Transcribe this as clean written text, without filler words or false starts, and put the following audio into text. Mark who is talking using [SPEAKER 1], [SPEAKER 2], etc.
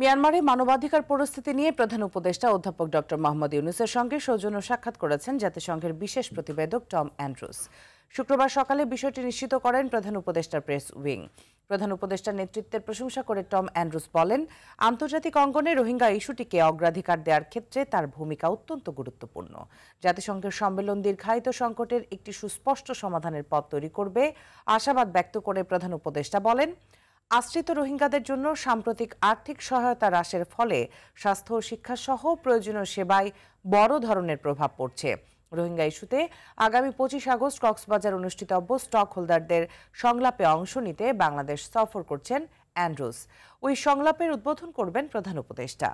[SPEAKER 1] মিয়ানমারে মানবাধিকার পরিস্থিতি নিয়ে প্রধান উপদেষ্টা অধ্যাপক ডক্টর মোহাম্মদ ইউনূসের সঙ্গে সৌজন্য সাক্ষাৎ করেছেন জাতিসংঘের বিশেষ প্রতিবেদক টম অ্যান্ড্রুস। শুক্রবার সকালে বিষয়টি নিশ্চিত করেন প্রধান উপদেষ্টার প্রেস উইং। প্রধান উপদেষ্টার নেতৃত্বের প্রশংসা করে টম অ্যান্ড্রুস বলেন, আন্তর্জাতিক অঙ্গনে রোহিঙ্গা ইস্যুটিকে অগ্রাধিকার দেওয়ার ক্ষেত্রে তার ভূমিকা অত্যন্ত গুরুত্বপূর্ণ। জাতিসংঘের সম্মেলন দীর্ঘায়িত সংকটের একটি সুস্পষ্ট সমাধানের পথ তৈরি করবে আশাবাদ ব্যক্ত করে প্রধান উপদেষ্টা বলেন, আশ্রিত রোহিঙ্গাদের জন্য সাম্প্রতিক আর্থিক সহায়তা হ্রাসের ফলে স্বাস্থ্য ও শিক্ষা সহ প্রয়োজনীয় সেবায় বড় ধরনের প্রভাব পড়ছে। রোহিঙ্গা ইস্যুতে আগামী 25 আগস্ট কক্সবাজার অনুষ্ঠিতব্য স্টক হোল্ডারদের সংলাপে অংশ নিতে বাংলাদেশ সফর করছেন অ্যান্ড্রুস। ওই সংলাপের উদ্বোধন করবেন প্রধান উপদেষ্টা।